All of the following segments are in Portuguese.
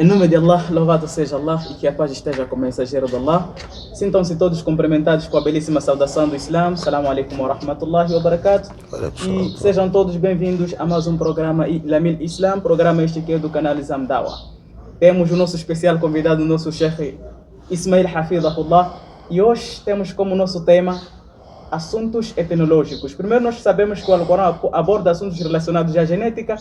Em nome de Allah, louvado seja Allah e que a paz esteja com o mensageiro de Allah. Sintam-se todos cumprimentados com a belíssima saudação do Islã. Assalamu alaikum wa rahmatullahi wa barakatuh. E sejam todos bem-vindos a mais um programa Lamil Islam, programa este que é do canal Islam Dawa. Temos o nosso especial convidado, o nosso Sheikh Ismail Hafidhahullah, e hoje temos como nosso tema assuntos etnológicos. Primeiro, nós sabemos que o Alcorão aborda assuntos relacionados à genética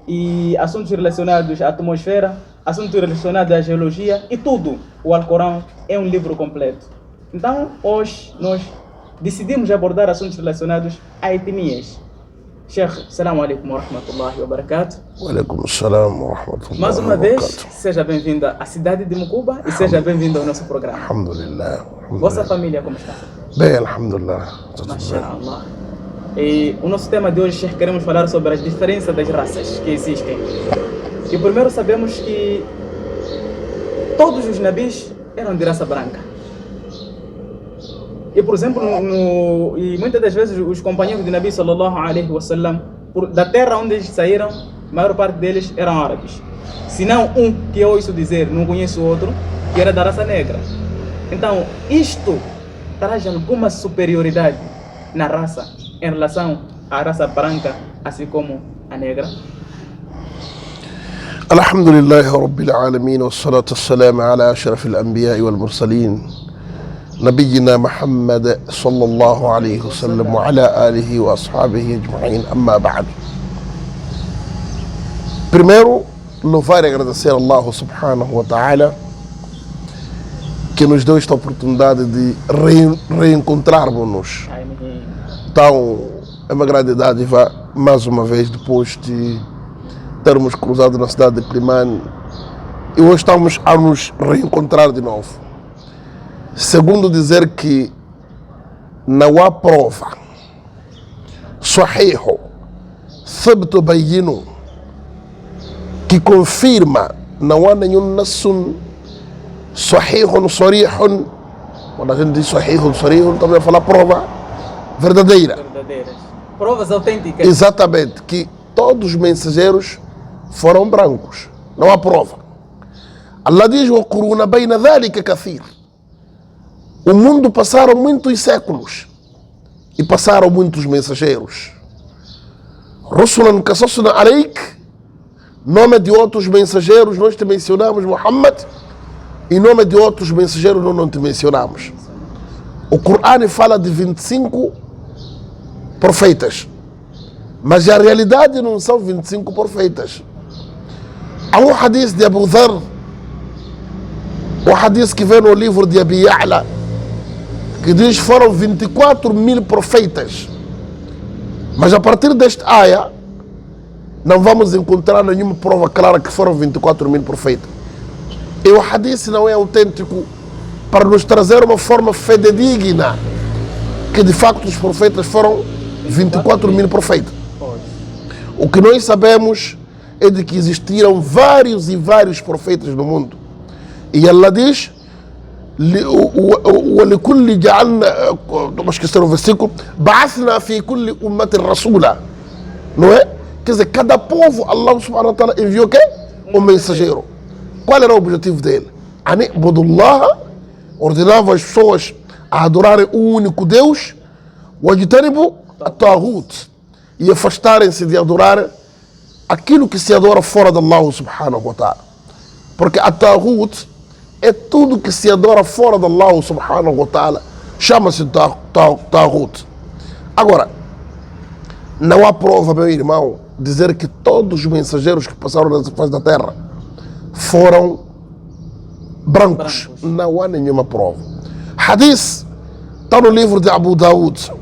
e assuntos relacionados à atmosfera, assuntos relacionados à geologia e tudo. O Alcorão é um livro completo. Então, hoje nós decidimos abordar assuntos relacionados a etnias. Sheikh, assalamu alaikum wa rahmatullahi wa barakatuh. Wa alaikum assalam wa rahmatullahi Mais uma wa vez, barakatuh. seja bem-vinda à cidade de Mucuba e seja bem-vindo ao nosso programa. Alhamdulillah. Vossa família como está? Bem, alhamdulillah. Tudo bem. Mashallah. E o nosso tema de hoje, Sheikh, queremos falar sobre as diferenças das raças que existem. E primeiro sabemos que todos os nabis eram de raça branca. E por exemplo, e muitas das vezes os companheiros de Nabi sallallahu alaihi wasallam, da terra onde eles saíram, a maior parte deles eram árabes. Se não um, que eu ouço dizer, não conheço outro, que era da raça negra. Então, isto traz alguma superioridade na raça em relação à raça branca, assim como a negra? Alhamdulillah Rabbil Alamin, wa salatu wassalam ala ashrafil anbiya wal mursalin, Nabiyyina Muhammad sallallahu alayhi wa sallam wa ala alihi wa ashabihi ajma'in, amma ba'd. Primeiro, louvar e agradecer a Allah subhanahu wa ta'ala que nos deu esta oportunidade de reencontrarmos-nos. Então, é uma grande dádiva, mais uma vez, depois de termos cruzado na cidade de Climane, e hoje estamos a nos reencontrar de novo. Segundo, dizer que não há prova sahiho, thabto bayino, que confirma, não há nenhum nassun sahihun sarihun. Quando a gente diz sahihun sarihun, também a falar prova verdadeira. Verdadeiras. Provas autênticas. Exatamente, que todos os mensageiros foram brancos. Não há prova. Allah diz: وَقُرُونَ بَيْنَ ذَلِكَ كَثِيرٌ. O mundo passaram muitos séculos e passaram muitos mensageiros. رُسُلًا قَصَصْنَا عَلَيْكَ. Nome de outros mensageiros nós te mencionamos, Muhammad, e nome de outros mensageiros nós não te mencionamos. O Corão fala de 25 profetas, mas a realidade não são 25 profetas. Há um hadith de Abu Dharr, um hadith que vem no livro de Abi Ya'la, que diz que foram 24 mil profetas. Mas a partir desta aya, não vamos encontrar nenhuma prova clara que foram 24 mil profetas. E o hadith não é autêntico para nos trazer uma forma fidedigna que de facto os profetas foram 24 mil profetas. O que nós sabemos é de que existiram vários e vários profetas no mundo. E Allah diz: وَلِكُلِّ جَعَلْنَا, vamos esquecer o versículo, بَعَثْنَا فِي كُلِّ أُمَّةٍ رَسُولًا. Não é? Quer dizer, cada povo, Allah subhanahu wa ta'ala enviou o quê? Um mensageiro. Qual era o objetivo dele? Anibudullah, ordenava as pessoas a adorarem o único Deus, wajtanibu at-taghut, e afastarem-se de adorar aquilo que se adora fora de Allah subhanahu wa ta'ala. Porque at-taghut é tudo que se adora fora de Allah subhanahu wa ta'ala, chama-se taghut. Agora, não há prova, meu irmão, dizer que todos os mensageiros que passaram na face da terra foram brancos. Não há nenhuma prova. Hadith está no livro de Abu Daud,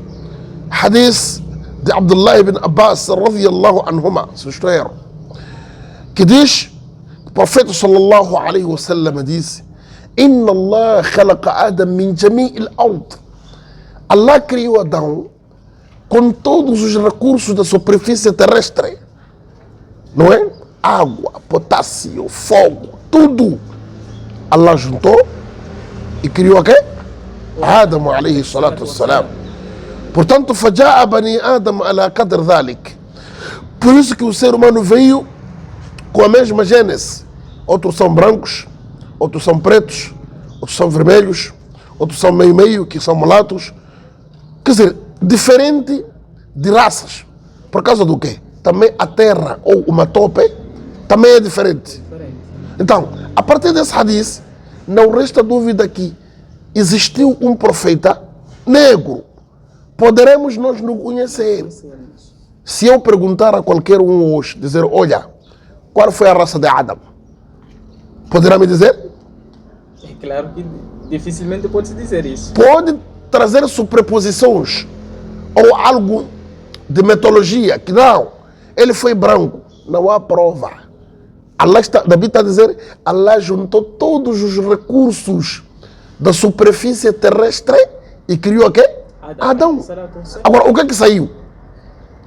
hadith de Abdullah ibn Abbas radiyallahu anhuma, se estou erro, que diz, o profeta sallallahu alaihi wasallam disse: Inna Allah khalaqa Adam min jami'il ard. Allah criou Adão com todos os recursos da superfície terrestre, não é? Água, potássio, fogo, tudo. Allah juntou e criou o quê? Adam alayhi salatu wassalam. Portanto, فجاء بني آدم على قدر ذلك. Por isso que o ser humano veio com a mesma gênese, outros são brancos, outros são pretos, outros são vermelhos, outros são meio-meio, que são mulatos. Quer dizer, diferente de raças. Por causa do quê? Também a terra ou uma tope também é diferente. Então, a partir desse hadith, não resta dúvida que existiu um profeta negro. Poderemos nós não conhecer. Se eu perguntar a qualquer um hoje, dizer, olha, qual foi a raça de Adão? Poderá me dizer? É claro que dificilmente pode-se dizer isso. Pode trazer sobreposições ou algo de metodologia, que não, ele foi branco. Não há prova. Davi está a dizer, Allah juntou todos os recursos da superfície terrestre e criou o quê? Adão. Agora, o que é que saiu?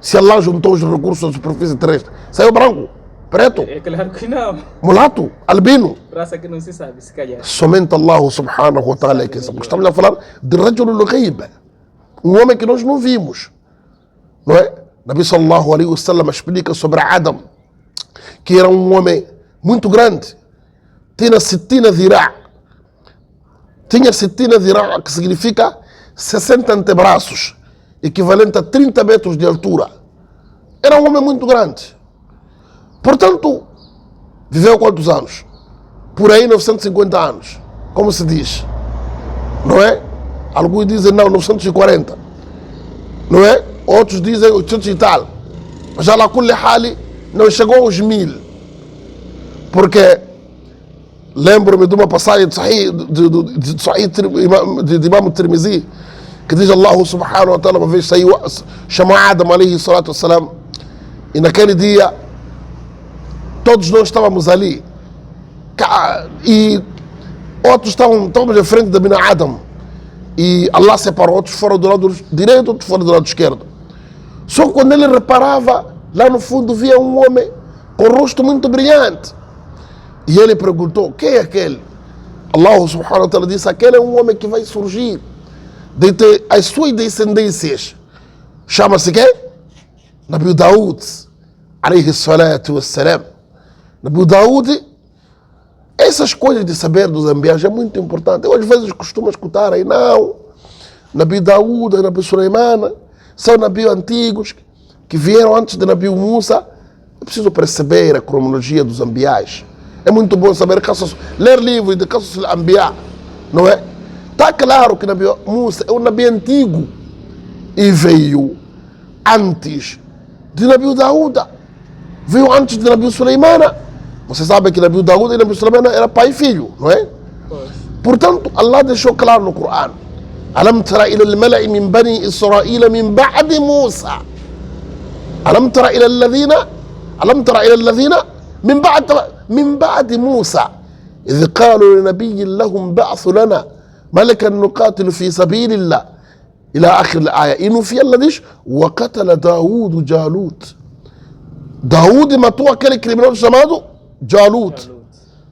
Se Allah juntou os recursos da superfície terrestre, saiu branco, preto? É claro que não. Mulato, albino? Raça que não se sabe, se calhar. Somente Allah subhanahu wa ta'ala é que sabe. Estamos a falar de Rajul al-Ghaib, um homem que nós não vimos. Não é? Nabi sallallahu alaihi wa sallam explica sobre Adam, que era um homem muito grande. Tinha 60 dhira'. Tinha 60 dhira', que significa 60 antebraços, equivalente a 30 metros de altura. Era um homem muito grande. Portanto, viveu quantos anos? Por aí 950 anos, como se diz. Não é? Alguns dizem não, 940. Não é? Outros dizem 800 e tal. Mas já lá com Hali não chegou aos 1000. Porque lembro-me de uma passagem de Imam Tirmizi, que diz Allah subhanahu wa ta'ala, uma vez saiu, chamou Adam alayhi salatu wassalam, e naquele dia todos nós estávamos ali e outros estávamos em frente da mina Adam, e Allah separou, outros foram do lado direito, outros foram do lado esquerdo. Só que quando ele reparava, lá no fundo via um homem com o rosto muito brilhante, e ele perguntou, quem é aquele? Allah subhanahu wa ta'ala disse, aquele é um homem que vai surgir dentre as suas descendências. Chama-se quem? Nabi Daud alayhi salatu wassalam. Nabi Daud, essas coisas de saber dos ambientes é muito importante. Eu às vezes costumo escutar aí, não, Nabi Daud, Nabi Suleiman são nabios antigos que vieram antes de Nabi Musa. Eu preciso perceber a cronologia dos ambiais. É muito bom saber, ler livros de Qasas al-Anbiya, não é? Está claro que Nabi Musa é um Nabi antigo e veio antes de Nabi Daud, veio antes de Nabi Suleiman. Você sabe que Nabi Daud e Nabi Suleiman era pai e filho, não é? Portanto, Allah deixou claro no Corão, Alam tara ila al-mala'i min bani Isra'ila min ba'di Musa. Alam tara ila alladhina من بعد موسى إذ قالوا لنبي لهم بعث لنا ملكا نقاتل في سبيل الله إلى آخر الآية. إنه في الله ديش وقتل داود جالوت. Daud matou aquele criminoso chamado Jalut.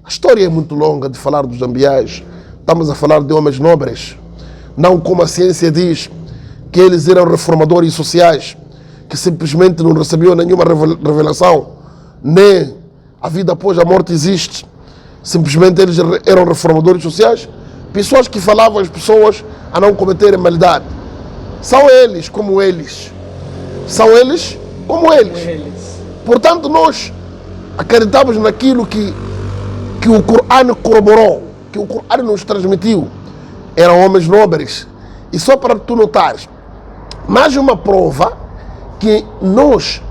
A história é muito longa de falar dos ambiais. Estamos a falar de homens nobres, não como a ciência diz, que eles eram reformadores sociais, que simplesmente não recebiam nenhuma revelação, nem a vida após a morte existe. Simplesmente eles eram reformadores sociais, pessoas que falavam às pessoas a não cometerem maldade. São eles como eles. São eles como eles. Portanto, nós acreditamos naquilo que o Corão corroborou, que o Corão nos transmitiu. Eram homens nobres. E só para tu notares, mais uma prova que nós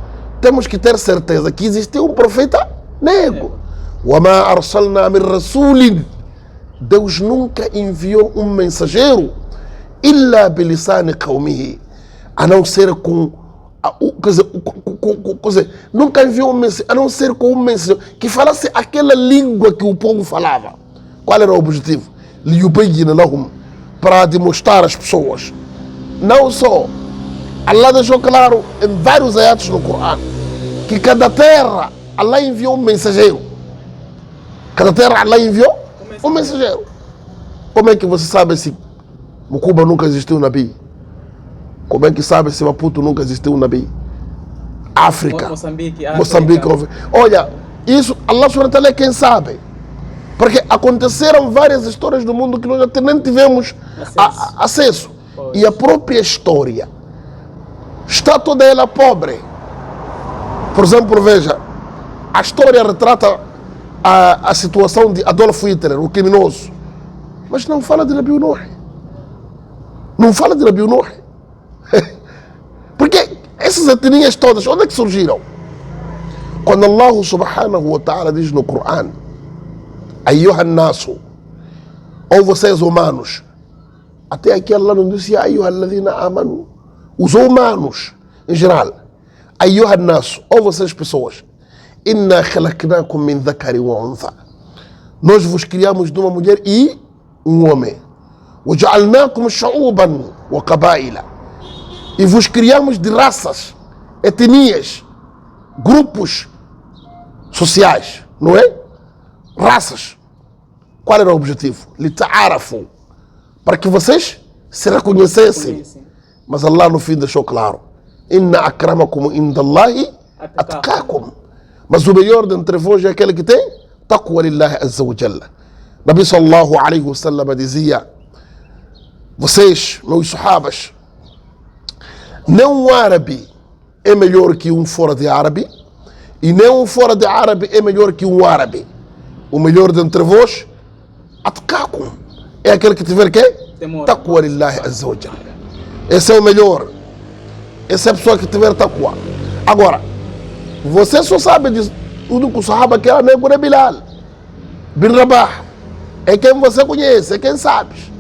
temos que ter certeza que existiu um profeta negro. وَمَا أَرْسَلْنَا مِنْ رَسُولٍ. Deus nunca enviou um mensageiro إِلَّا بِلِسَانِ قَوْمِهِ, a não ser com nunca enviou um mensageiro, a não ser com um mensageiro que falasse aquela língua que o povo falava. Qual era o objetivo? لِيُبَيِّنَ لَهُمْ, para demonstrar às pessoas. Não só, Allah deixou claro em vários ayatos no Corão que cada terra Allah enviou um mensageiro. Cada terra Allah enviou um mensageiro. Como é que você sabe se Mucuba nunca existiu um Nabi? Como é que sabe se Maputo nunca existiu um Nabi? África, Moçambique. Olha, isso Allah subhanahu wa ta'ala é quem sabe. Porque aconteceram várias histórias do mundo que nós até nem tivemos acesso. E a própria história está toda ela pobre. Por exemplo, veja, a história retrata a situação de Adolf Hitler, o criminoso, mas não fala de Nabi Nuh. Não fala de Nabi Nuh. Porque essas etnias todas, onde é que surgiram? Quando Allah subhanahu wa ta'ala diz no Coran, Ayyuhan nasu, ou vocês humanos, até aqui Allah não disse Ayyuhan ladhina amanu, os humanos em geral, Ayyuhan nasu, ou vocês pessoas, Inna khalaqnakum min dhakari wa untha, nós vos criamos de uma mulher e um homem, وجعلناكم شعوبا وقبائل, e vos criamos de raças, etnias, grupos sociais, não é? Raças. Qual era o objetivo? Lita'arafu, para que vocês se reconhecessem. Mas Allah no fim deixou claro, Inna akramakum indallahi atqakum, mas o melhor dentre vós é aquele que tem taqwa lillahi azza wa jalla. Nabi sallallahu alaihi wasallam dizia, vocês, meus sahabas, nem um árabe é melhor que um fora de árabe, e nem um fora de árabe é melhor que um árabe. O melhor dentre vós, atqakum, é aquele que tiver quê? Taqwa lillahi azza wa jalla. Esse é o melhor. Essa é a pessoa que tiver taqwa. Agora, você só sabe de tudo que o sahaba que era negro é Bilal bin Rabah. É quem você conhece, é quem sabe.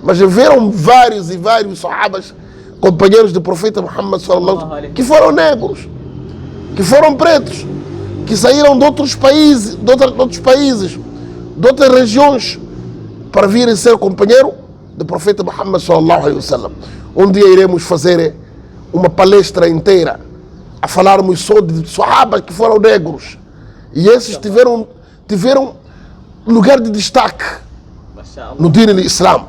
Mas viram vários e vários sahabas, companheiros do profeta Muhammad sallallahu alaihi wasallam, que foram negros, que foram pretos, que saíram de outros países, de outras regiões, para virem ser companheiro do profeta Muhammad sallallahu alaihi wasallam. Um dia iremos fazer uma palestra inteira a falarmos só de sahabas que foram negros, e esses tiveram lugar de destaque no Din Islam.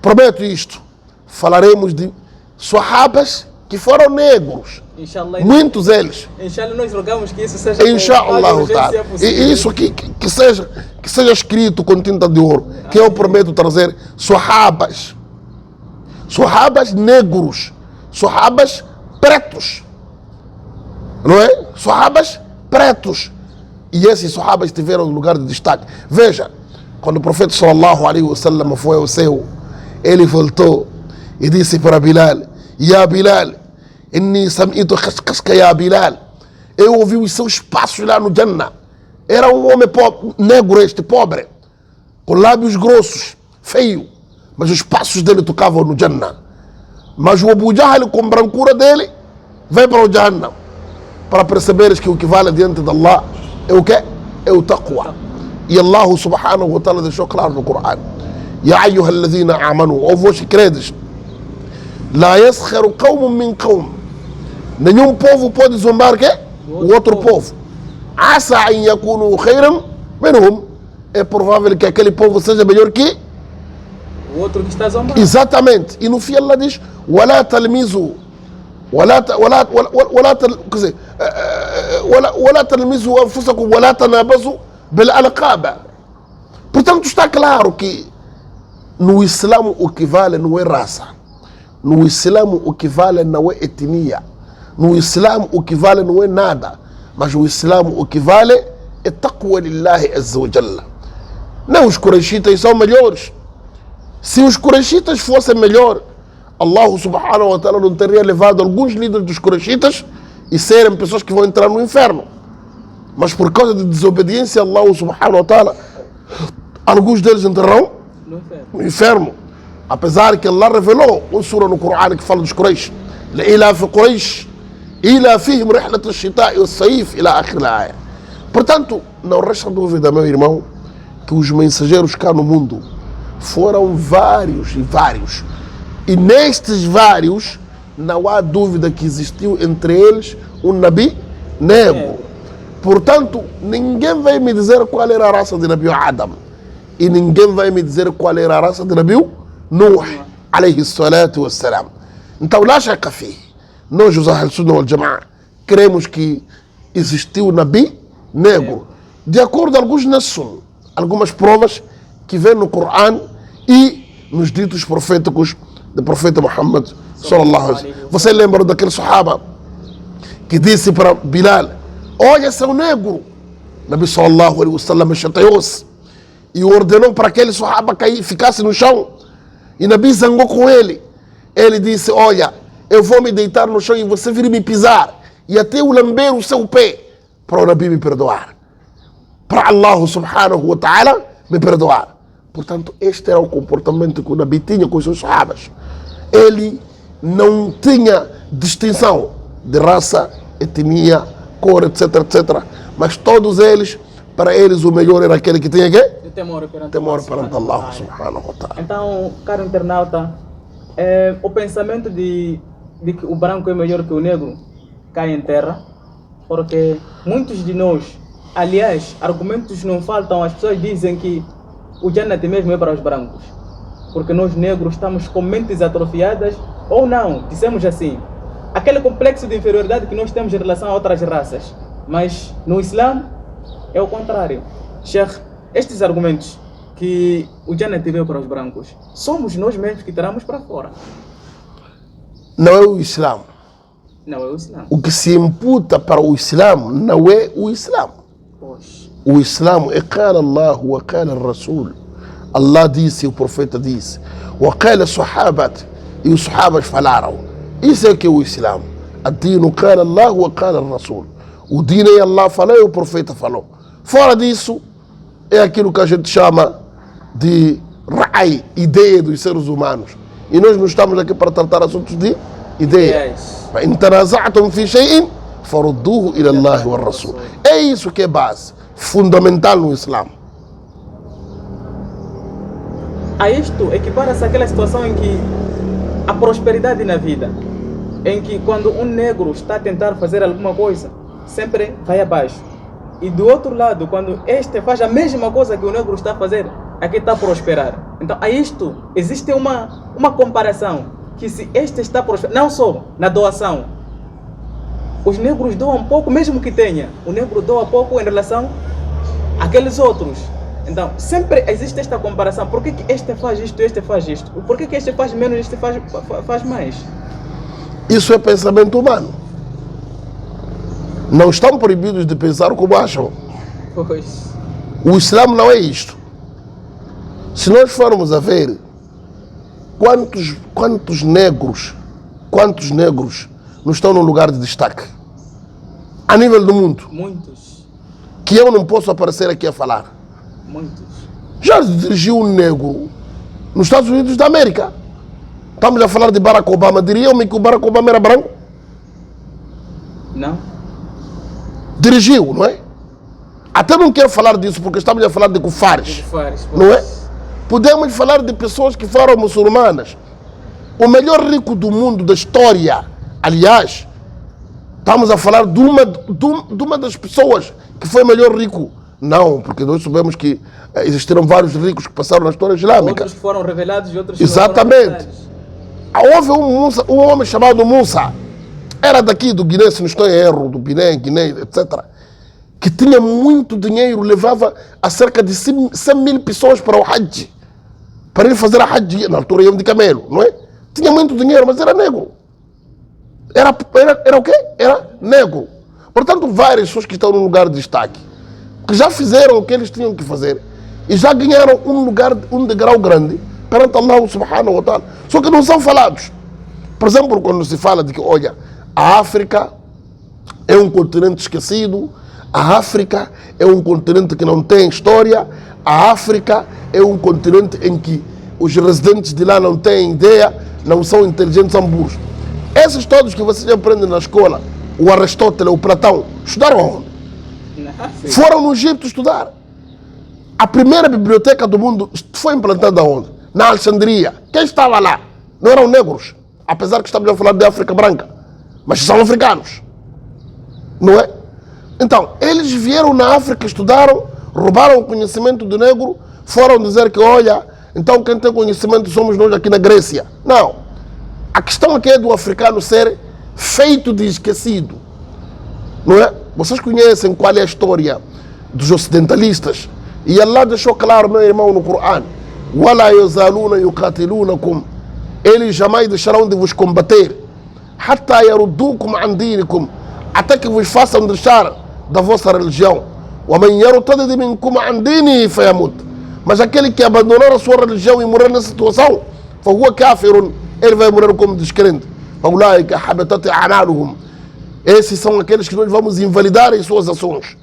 Prometo isto, falaremos de sahabas que foram negros, muitos deles. Inshallah, nós rogamos que isso seja Inshallah, e isso que seja escrito com tinta de ouro, que eu prometo trazer sahabas negros, sahabas pretos, não é? Sahabas pretos, e esses sahabas tiveram lugar de destaque. Veja, quando o profeta sallallahu alaihi wasallam foi ao céu, ele voltou e disse para Bilal, Ya Bilal, inni sam'itu khasqaska ya Bilal, eu ouvi os seus passos lá no Jannah. Era um homem pobre, negro este, pobre, com lábios grossos, feio, mas os passos dele tocavam no Jannah. Mas o Abu Jahl, com brancura dele, vai para o Jahannam, para perceberes que o que vale diante de Allah é o quê? É o taqwa. E Allah subhanahu wa ta'ala deixou claro no Coran, Ya ayyuhal ladhina amanu, ou vós que credes, La yaskharu qawmun min qawm, nenhum povo pode zombar que o outro povo. Asa an yakunu khayran minhum, é provável que aquele povo seja melhor que o outro que está zombando. Exatamente. E no fim Allah diz, ولا تلمزوا ولا تلمزوا أنفسكم ولا تنابزوا بالألقاب. Portanto, está claro que no Islã o que vale não é raça, no Islã o que vale não é etnia, no Islã o que vale não é nada, mas no Islã o que vale é taqwa lillahi azza wa jalla. Não, os Quraishitas são melhores. Se os Quraishitas fossem melhor, Allah subhanahu wa ta'ala não teria levado alguns líderes dos Quraishitas e serem pessoas que vão entrar no inferno. Mas por causa de desobediência a Allah subhanahu wa ta'ala, alguns deles entrarão no inferno. Apesar que Allah revelou uma sura no Coran que fala dos Quraish, لإلاف قريش إلافهم رحلة الشتاء والصيف إلى آخر الآية. Portanto, não resta dúvida, meu irmão, que os mensageiros cá no mundo foram vários e vários. E nestes vários, não há dúvida que existiu entre eles um Nabi negro. Portanto, ninguém vai me dizer qual era a raça de Nabi Adam. E ninguém vai me dizer qual era a raça de Nabi Nuh, alayhi salatu wassalam. Então, lá shaka fi, nós, os Ahl Sunnah wal Jama'a, cremos que existiu Nabi negro. De acordo com alguns Nassun, algumas provas que vêm no Corão e nos ditos proféticos do profeta Muhammad sallallahu alaihi wasallam. Você lembra daquele sahaba que disse para Bilal: olha, seu negro. Nabi sallallahu alaihi wasallam chateou-se e ordenou para aquele sahaba cair, ficasse no chão. E Nabi zangou com ele. Ele disse: olha, eu vou me deitar no chão e você vir me pisar e até eu lamber o seu pé para o Nabi me perdoar, para Allah subhanahu wa ta'ala me perdoar. Portanto, este era o comportamento que o Nabi tinha com os seus sahabas. Ele não tinha distinção de raça, etnia, cor, etc, etc. Mas todos eles, para eles o melhor era aquele que tinha quê? Temor perante Allah subhanahu wa ta'ala. Então, caro internauta, o pensamento de que o branco é melhor que o negro cai em terra, porque muitos de nós, aliás, argumentos não faltam, as pessoas dizem que o Jannat mesmo é para os brancos, porque nós negros estamos com mentes atrofiadas, ou não, dissemos assim, aquele complexo de inferioridade que nós temos em relação a outras raças, mas no Islã é o contrário. Sheikh, estes argumentos que o Jannat veio para os brancos, somos nós mesmos que tiramos para fora. Não é o Islã. Não é o Islã. O que se imputa para o Islã não é o Islã. Pois. O Islã é qala Allah wa qala Rasul. Allah disse e o profeta disse. Wa qala sahabat, e os sahabas falaram. Isso é que é o Islã. Ad-dinu qala Allah wa qala Rasul. O dino é Allah falou e o profeta falou. Fora disso, é aquilo que a gente chama de ra'i, ideia dos seres humanos. E nós não estamos aqui para tratar assuntos de ideia. فإن تنازعتم في شيء فردوه إلى الله والرسول. É isso que é base, fundamental no Islã. A isto equipara-se àquela situação em que a prosperidade na vida, em que quando um negro está a tentar fazer alguma coisa, sempre vai abaixo. E do outro lado, quando este faz a mesma coisa que o negro está a fazer, aqui está a prosperar. Então, a isto existe uma comparação, que se este está prosperando, não só na doação, os negros doam pouco, mesmo que tenha, o negro doa pouco em relação àqueles outros. Então, sempre existe esta comparação. Por que este faz isto, este faz isto? Por que este faz menos, este faz mais? Isso é pensamento humano. Não estão proibidos de pensar como acham. Pois. O Islã não é isto. Se nós formos a ver quantos negros não estão num lugar de destaque a nível do mundo, Muitos. que eu não posso aparecer aqui a falar. Muitos. Já dirigiu um negro nos Estados Unidos da América. Estamos a falar de Barack Obama. Diriam-me que o Barack Obama era branco? Não? Dirigiu, não é? Até não quero falar disso porque estamos a falar de kufares, não é? Podemos falar de pessoas que foram muçulmanas. O melhor rico do mundo, da história, aliás, estamos a falar de uma das pessoas que foi melhor rico. Não, porque nós sabemos que existiram vários ricos que passaram na história islâmica. Outros foram revelados e outros exatamente. Houve um homem chamado Musa, era daqui do Guiné, se não estou em erro, do Guiné, etc., que tinha muito dinheiro, levava a cerca de 100 mil pessoas para o Hajj, para ele fazer a Hajj, na altura iam de camelo, não é? Tinha muito dinheiro, mas era negro. Era o quê? Era negro. Portanto, várias pessoas que estão num lugar de destaque, que já fizeram o que eles tinham que fazer e já ganharam um degrau grande perante Allah subhanahu wa ta'ala, só que não são falados. Por exemplo, quando se fala de que, olha, a África é um continente esquecido, a África é um continente que não tem história, a África é um continente em que os residentes de lá não têm ideia, não são inteligentes, são burros. Esses todos que vocês aprendem na escola, o Aristóteles, o Platão, estudaram onde? Foram no Egito estudar. A primeira biblioteca do mundo foi implantada onde? Na Alexandria. Quem estava lá? Não eram negros, apesar que estamos a falar de África branca, mas são africanos, não é? Então, eles vieram na África, estudaram, roubaram o conhecimento do negro, foram dizer que, olha, então quem tem conhecimento somos nós aqui na Grécia. Não. A questão aqui é do africano ser feito de esquecido, não é? Vocês conhecem qual é a história dos ocidentalistas E Allah deixou claro, meu irmão, no Corão: وَلَا يَزَالُونَ يُقَاتِلُونَكُمْ, eles jamais deixarão de vos combater, حَتَّى يَرُدُّوكُمْ عَنْ دِينِكُمْ, até que vos façam deixar da vossa religião. وَمَنْ يَرْتَدِدْ مِنْكُمْ عَنْ دِينِهِ فَيَمُتْ, mas aquele que abandonar a sua religião e morrer nessa situação, فَهُوَ كَافِرٌ, ele vai morrer como descrente. فَأُولَٰئِكَ حَبِطَتْ أَعْمَالُهُم, esses são aqueles que nós vamos invalidar em suas ações.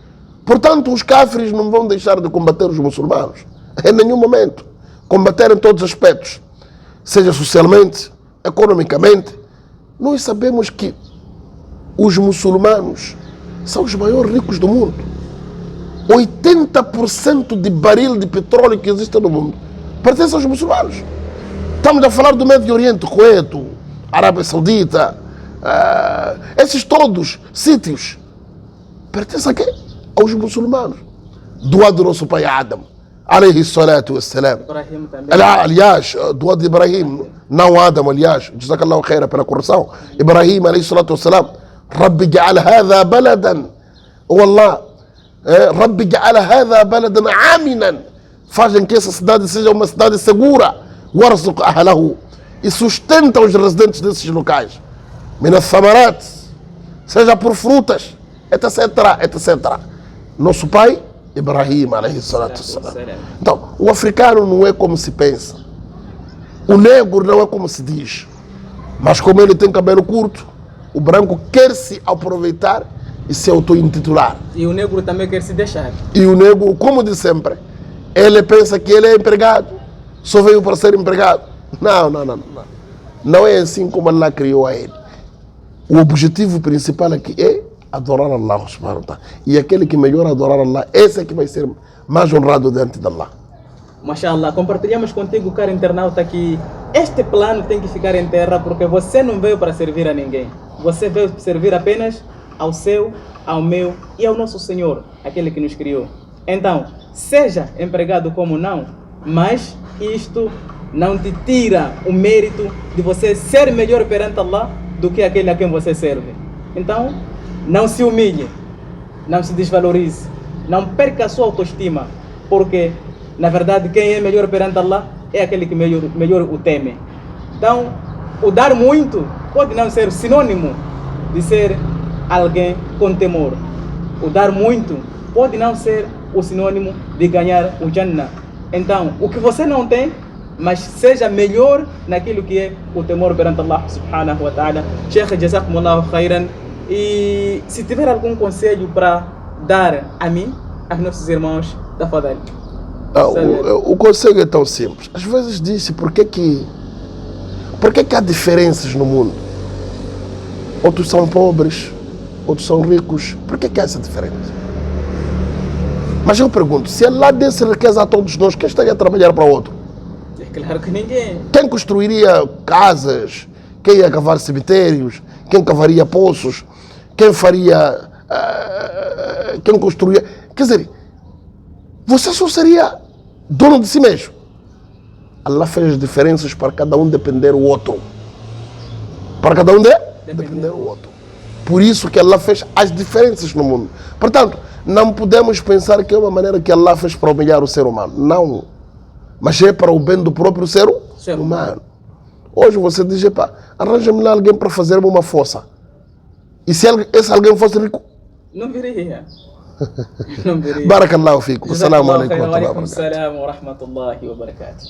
Portanto, os cáfires não vão deixar de combater os muçulmanos em nenhum momento. Combater em todos os aspectos, seja socialmente, economicamente. Nós sabemos que os muçulmanos são os maiores ricos do mundo. 80% de baril de petróleo que existe no mundo pertence aos muçulmanos. Estamos a falar do Médio Oriente, Kuwait, Arábia Saudita, esses todos sítios pertencem a quê? Aos muçulmanos. Doa do nosso pai Adam, alayhi salatu wassalam. Ibrahim também. Aliás, doa de Ibrahim, não Adam, aliás, jazakallahu khaira pela correção. Ibrahim, alayhi salatu wassalam: Rabbi ja'al hadha baladan, wallah, Rabbi ja'al hadha baladan aminan, fazem que essa cidade seja uma cidade segura, warzuq ahlahu, e sustenta os residentes desses locais, min ath-thamarat, seja por frutas, etc, etc. Nosso pai Ibrahim, alayhi salatu wassalam. Então, o africano não é como se pensa, o negro não é como se diz, mas como ele tem cabelo curto, o branco quer se aproveitar e se auto-intitular. E o negro também quer se deixar. E o negro, como de sempre, ele pensa que ele é empregado, só veio para ser empregado. Não. Não é assim como Allah criou a ele. O objetivo principal aqui é adorar Allah subhanahu wa ta'ala. E aquele que melhor adorar Allah, esse é que vai ser mais honrado diante de Allah. Mashallah, compartilhamos contigo, caro internauta, que este plano tem que ficar em terra, porque você não veio para servir a ninguém. Você veio servir apenas ao seu, ao meu e ao nosso Senhor, aquele que nos criou. Então, seja empregado como não, mas isto não te tira o mérito de você ser melhor perante Allah do que aquele a quem você serve. Então, não se humilhe, não se desvalorize, não perca a sua autoestima, porque na verdade quem é melhor perante Allah é aquele que melhor o teme. Então, o dar muito pode não ser sinônimo de ser alguém com temor. O dar muito pode não ser o sinônimo de ganhar o Jannah. Então, o que você não tem, mas seja melhor naquilo que é o temor perante Allah subhanahu wa ta'ala. Sheikh, jazakumullahu khairan. E se tiver algum conselho para dar a mim, aos nossos irmãos, da Fadal. O conselho é tão simples. Às vezes diz-se por que há diferenças no mundo. Outros são pobres, outros são ricos. Por que há essa diferença? Mas eu pergunto, se Allah desse riqueza a todos nós, quem estaria a trabalhar para outro? É claro que ninguém. Quem construiria casas? Quem ia cavar cemitérios? Quem cavaria poços? Quem faria... quem construía... Quer dizer, você só seria dono de si mesmo. Allah fez diferenças para cada um depender do outro. Para cada um depender do outro. Por isso que Allah fez as diferenças no mundo. Portanto, não podemos pensar que é uma maneira que Allah fez para humilhar o ser humano. Não. Mas é para o bem do próprio ser humano. Hoje você diz, arranja-me lá alguém para fazer uma fossa. E se esse alguém fosse rico? Não viria. Não viria. Barakallahu fikum. Assalamu alaikum wa rahmatullahi wa barakatuh.